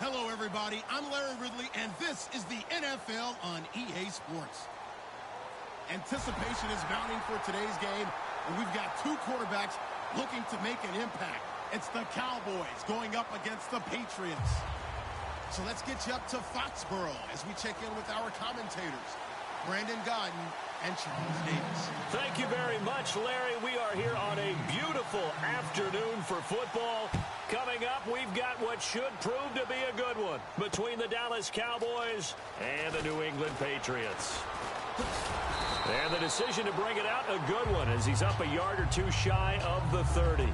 Hello, everybody. I'm Larry Ridley, and this is the NFL on EA Sports. Anticipation is mounting for today's game, and we've got two quarterbacks looking to make an impact. It's the Cowboys going up against the Patriots. So let's get you up to Foxborough as we check in with our commentators, Brandon Gaudin and Charles Davis. Thank you very much, Larry. We are here on a beautiful afternoon for football. Coming up, we've got what should prove to be a good one between the Dallas Cowboys and the New England Patriots. And the decision to bring it out, a good one, as he's up a yard or two shy of the 30.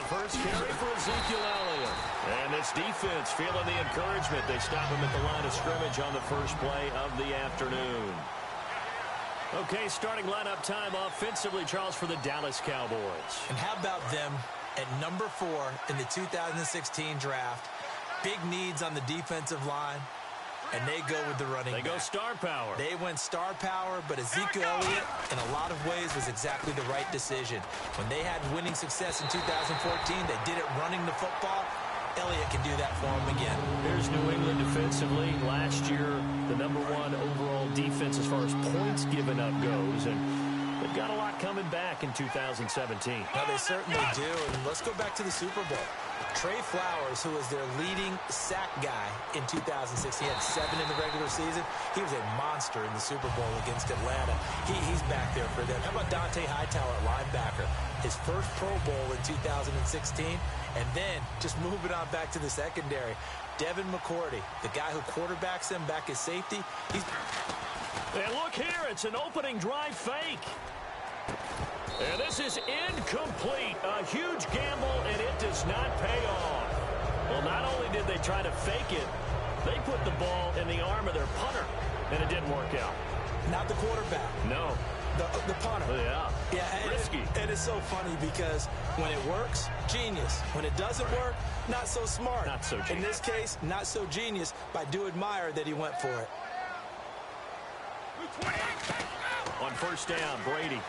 First carry for Ezekiel Elliott. And this defense feeling the encouragement. They stop him at the line of scrimmage on the first play of the afternoon. Okay, starting lineup time offensively, Charles, for the Dallas Cowboys. And how about them at number 4 in the 2016 draft? Big needs on the defensive line. And they go with the running back. They go star power. They went star power, but Ezekiel Elliott, in a lot of ways, was exactly the right decision. When they had winning success in 2014, they did it running the football. Elliott can do that for them again. Here's New England defensively. Last year, the number 1 overall defense as far as points given up goes. And they've got a lot coming back in 2017. Well, they certainly do. And let's go back to the Super Bowl. Trey Flowers, who was their leading sack guy in 2006, he had 7 in the regular season. He was a monster in the Super Bowl against Atlanta. He's back there for them. How about Dante Hightower at linebacker? His first Pro Bowl in 2016. And then, just moving on back to the secondary, Devin McCourty, the guy who quarterbacks them back as safety. And look here, it's an opening drive fake. And this is incomplete. A huge gamble, and it does not pay off. Well, not only did they try to fake it, they put the ball in the arm of their punter, and it didn't work out. Not the quarterback. No. The punter. Yeah. Risky. And it's so funny because when it works, genius. When it doesn't work, not so smart. Not so genius. In this case, not so genius, but I do admire that he went for it. On first down, Brady.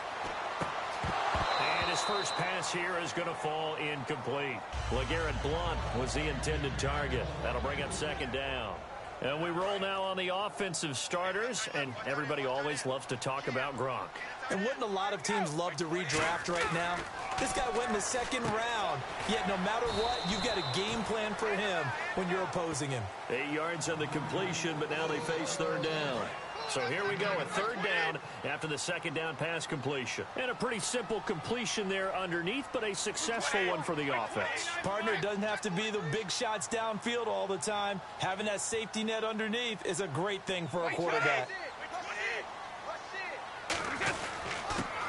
And his first pass here is going to fall incomplete. LeGarrette Blount was the intended target. That'll bring up second down. And we roll now on the offensive starters, and everybody always loves to talk about Gronk. And wouldn't a lot of teams love to redraft right now? This guy went in the second round, yet no matter what, you've got a game plan for him when you're opposing him. 8 yards on the completion, but now they face third down. So here we go, a third down after the second down pass completion. And a pretty simple completion there underneath, but a successful one for the offense. Partner, it doesn't have to be the big shots downfield all the time. Having that safety net underneath is a great thing for a quarterback.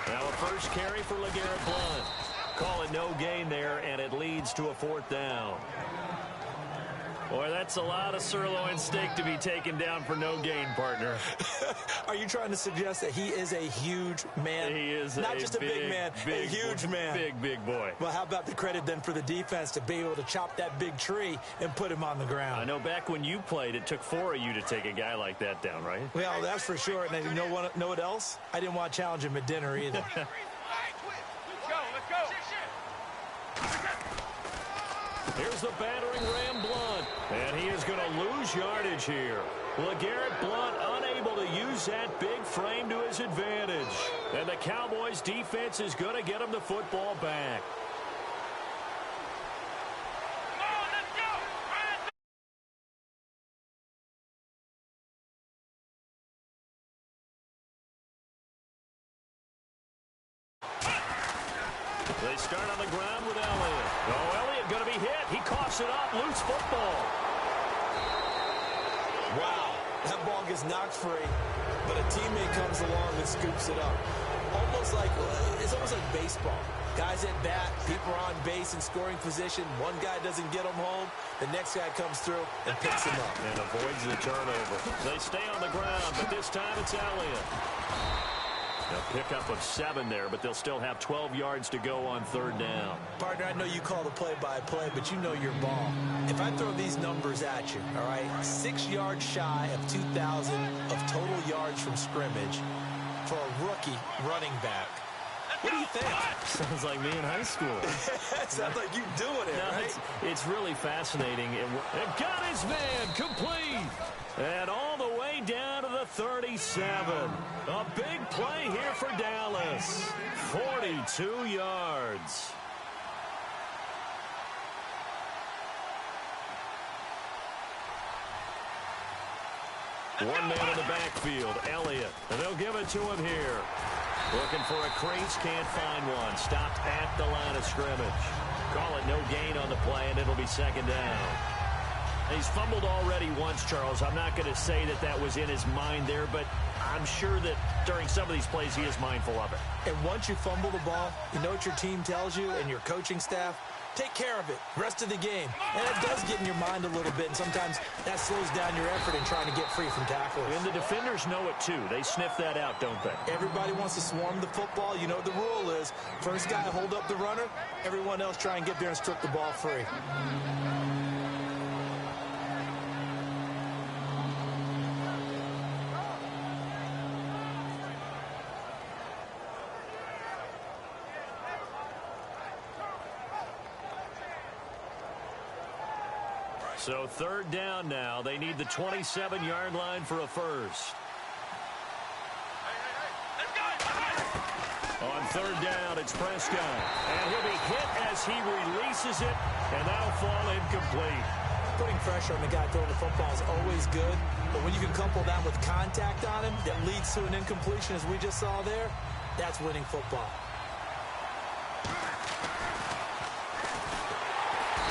Now a first carry for LeGarrette Blount. Calling no gain there, and it leads to a fourth down. Boy, that's a lot of sirloin steak to be taken down for no gain, partner. Are you trying to suggest that he is a huge man? He is not just a big man, a huge man. Big boy. Well, how about the credit then for the defense to be able to chop that big tree and put him on the ground? I know back when you played, it took 4 of you to take a guy like that down, right? Well, that's for sure. And you know what else? I didn't want to challenge him at dinner either. Here's the battering ram Blount, and he is going to lose yardage here. LeGarrette Blount unable to use that big frame to his advantage. And the Cowboys defense is going to get him the football back. They start on the ground with Elliott. Oh, Elliott going to be hit. He coughs it up. Loose football. Wow. That ball gets knocked free, but a teammate comes along and scoops it up. It's almost like baseball. Guys at bat, people are on base in scoring position. One guy doesn't get him home. The next guy comes through and picks him up. And avoids the turnover. They stay on the ground, but this time it's Elliott. A pickup of 7 there, but they'll still have 12 yards to go on 3rd down. Partner, I know you call the play-by-play, but you know your ball. If I throw these numbers at you, all right, 6 yards shy of 2,000 of total yards from scrimmage for a rookie running back. What do you think? Sounds like me in high school. Sounds like you doing it, right? It's really fascinating. It got his man complete. And all the way down to the 37. A big play here for Dallas. 42 yards. One man in the backfield, Elliott. And they'll give it to him here. Looking for a crease, can't find one. Stopped at the line of scrimmage. Call it no gain on the play, and it'll be 2nd down. He's fumbled already once, Charles. I'm not going to say that that was in his mind there, but I'm sure that during some of these plays he is mindful of it. And once you fumble the ball, you know what your team tells you and your coaching staff? Take care of it. Rest of the game. And it does get in your mind a little bit, and sometimes that slows down your effort in trying to get free from tackles. And the defenders know it, too. They sniff that out, don't they? Everybody wants to swarm the football. You know what the rule is. First guy hold up the runner. Everyone else try and get there and strip the ball free. So 3rd down now. They need the 27-yard line for a first. On 3rd down, it's Prescott. And he'll be hit as he releases it, and that'll fall incomplete. Putting pressure on the guy throwing the football is always good, but when you can couple that with contact on him that leads to an incompletion, as we just saw there, that's winning football.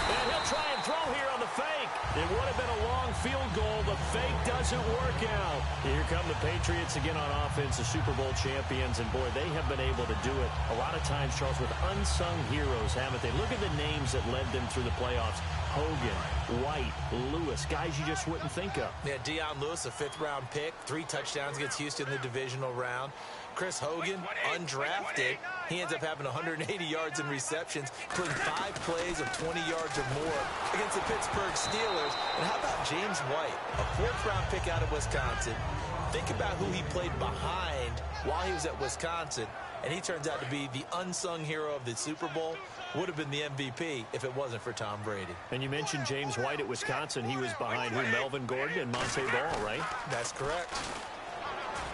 And he'll try and throw here on the fake. It would have been a long field goal. The fake doesn't work out. Here come the Patriots again on offense, the Super Bowl champions. And, boy, they have been able to do it a lot of times, Charles, with unsung heroes, haven't they? Look at the names that led them through the playoffs. Hogan, White, Lewis, guys you just wouldn't think of. Yeah, Deion Lewis, a 5th-round pick, 3 touchdowns against Houston in the divisional round. Chris Hogan, undrafted. He ends up having 180 yards in receptions, putting 5 plays of 20 yards or more against the Pittsburgh Steelers. And how about James White, a 4th-round pick out of Wisconsin? Think about who he played behind while he was at Wisconsin, and he turns out to be the unsung hero of the Super Bowl. Would have been the MVP if it wasn't for Tom Brady. And you mentioned James White at Wisconsin. He was behind who? Melvin Gordon and Monte Ball, right? That's correct.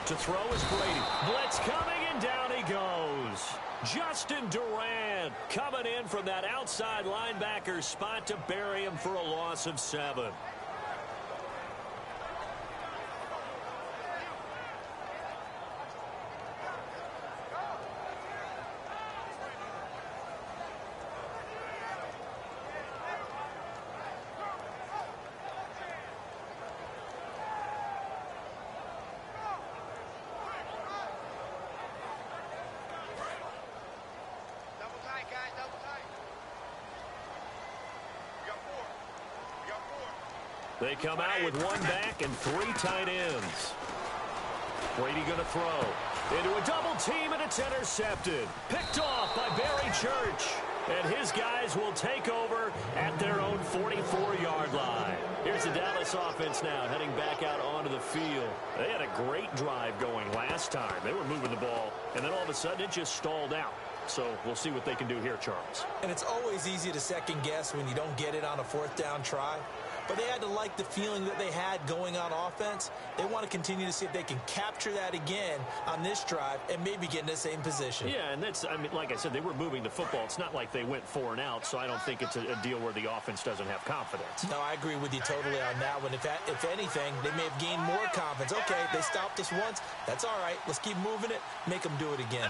To throw is Brady. Blitz coming, and down he goes. Justin Durant coming in from that outside linebacker spot to bury him for a loss of 7. They come out with 1 back and 3 tight ends. Brady going to throw. Into a double team, and it's intercepted. Picked off by Barry Church. And his guys will take over at their own 44-yard line. Here's the Dallas offense now heading back out onto the field. They had a great drive going last time. They were moving the ball, and then all of a sudden it just stalled out. So we'll see what they can do here, Charles. And it's always easy to second guess when you don't get it on a 4th down try. But they had to like the feeling that they had going on offense. They want to continue to see if they can capture that again on this drive and maybe get in the same position. Yeah, and that's, I mean, like I said, they were moving the football. It's not like they went 4 and out, so I don't think it's a deal where the offense doesn't have confidence. No, I agree with you totally on that one. If anything, they may have gained more confidence. Okay, they stopped us once. That's all right. Let's keep moving it. Make them do it again.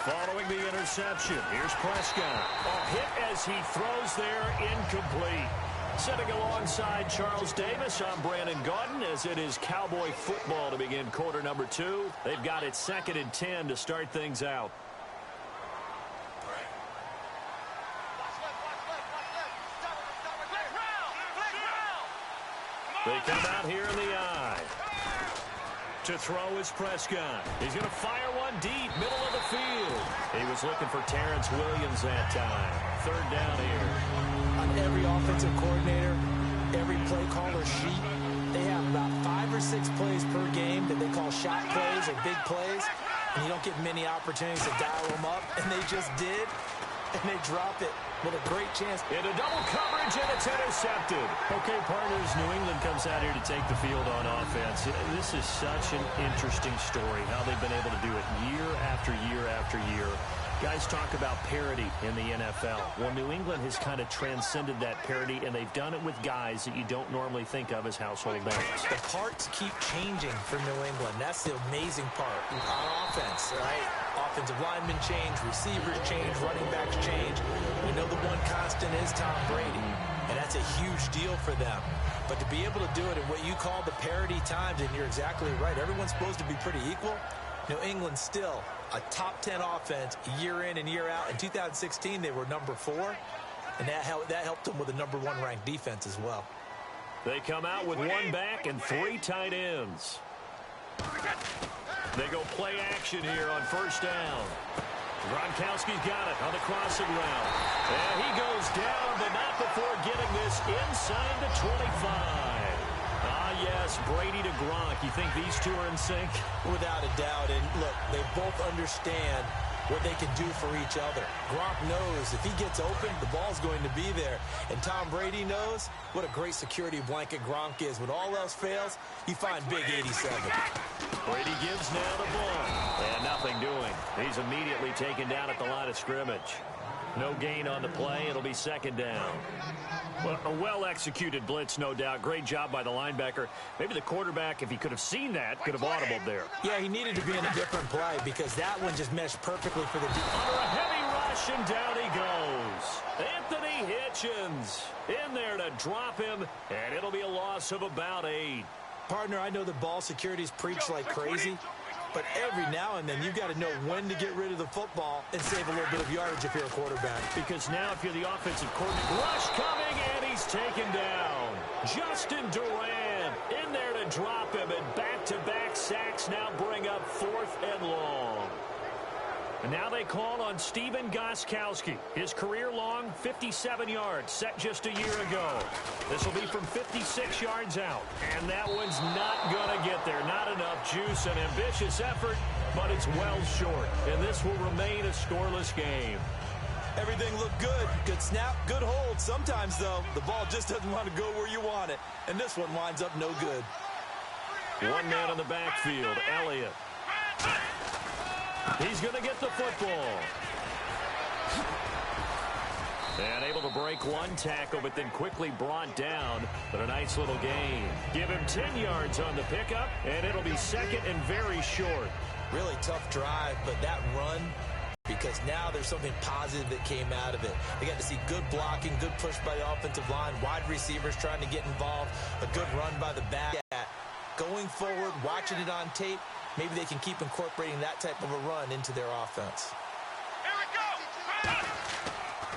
Following the interception, here's Prescott. A hit as he throws there, incomplete. Sitting alongside Charles Davis, I'm Brandon Gaudin, as it is Cowboy football to begin quarter number 2. They've got it 2nd and 10 to start things out. They come out here in the I. To throw is Prescott. He's going to fire one deep, middle of the field. He was looking for Terrence Williams that time. Third down here. On every offensive coordinator, every play caller sheet, they have about 5 or 6 plays per game that they call shot plays or big plays, and you don't get many opportunities to dial them up, and they just did, and they drop it with a great chance. Into double coverage, and it's intercepted. Okay, partners, New England comes out here to take the field on offense. This is such an interesting story, how they've been able to do it year after year after year. Guys talk about parity in the NFL. Well, New England has kind of transcended that parity, and they've done it with guys that you don't normally think of as household names. The parts keep changing for New England. That's the amazing part. On offense, right? Offensive linemen change, receivers change, running backs change. We know the one constant is Tom Brady, and that's a huge deal for them. But to be able to do it in what you call the parity times, and you're exactly right, everyone's supposed to be pretty equal. New England still a top 10 offense year in and year out. In 2016, they were number 4, and that helped them with a number 1 ranked defense as well. They come out with 1 back and 3 tight ends. They go play action here on first down. Gronkowski's got it on the crossing route. And he goes down, but not before getting this inside the 25. Ah, yes, Brady to Gronk. You think these two are in sync? Without a doubt. And look, they both understand what they can do for each other. Gronk knows if he gets open, the ball's going to be there. And Tom Brady knows what a great security blanket Gronk is. When all else fails, you find big 87. Brady gives now the ball. And nothing doing. He's immediately taken down at the line of scrimmage. No gain on the play. It'll be second down. Well, a well-executed blitz, no doubt. Great job by the linebacker. Maybe the quarterback, if he could have seen that, could have audibled there. Yeah, he needed to be in a different play because that one just meshed perfectly for the defense. Under a heavy rush, and down he goes. Anthony Hitchens in there to drop him, and it'll be a loss of about 8. Partner, I know the ball security's preached like crazy, but every now and then you've got to know when to get rid of the football and save a little bit of yardage if you're a quarterback. Because now if you're the offensive coordinator, rush coming, and he's taken down. Justin Durant in there to drop him, and back-to-back sacks now bring up 4th and long. And now they call on Stephen Gostkowski. His career-long 57 yards set just a year ago. This will be from 56 yards out. And that one's not going to get there. Not enough juice. An ambitious effort, but it's well short. And this will remain a scoreless game. Everything looked good. Good snap, good hold. Sometimes, though, the ball just doesn't want to go where you want it. And this one winds up no good. One man on the backfield, Elliott. He's going to get the football. And able to break one tackle, but then quickly brought down. But a nice little gain. Give him 10 yards on the pickup, and it'll be second and very short. Really tough drive, but that run, because now there's something positive that came out of it. They got to see good blocking, good push by the offensive line, wide receivers trying to get involved, a good run by the back. Going forward, watching it on tape, maybe they can keep incorporating that type of a run into their offense. Here we go!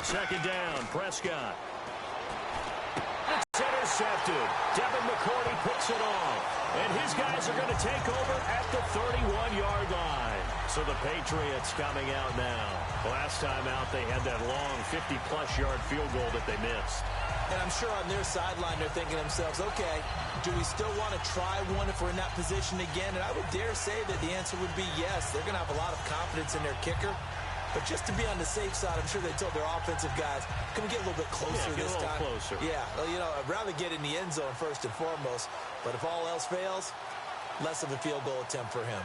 Second down, Prescott. It's intercepted. Devin McCourty picks it off. And his guys are going to take over at the 31-yard line. So the Patriots coming out now. Last time out, they had that long 50-plus yard field goal that they missed. And I'm sure on their sideline they're thinking to themselves, okay, do we still want to try one if we're in that position again? And I would dare say that the answer would be yes. They're going to have a lot of confidence in their kicker. But just to be on the safe side, I'm sure they told their offensive guys, can we get a little bit closer this time? Closer. Yeah, well, you know, I'd rather get in the end zone first and foremost. But if all else fails, less of a field goal attempt for him.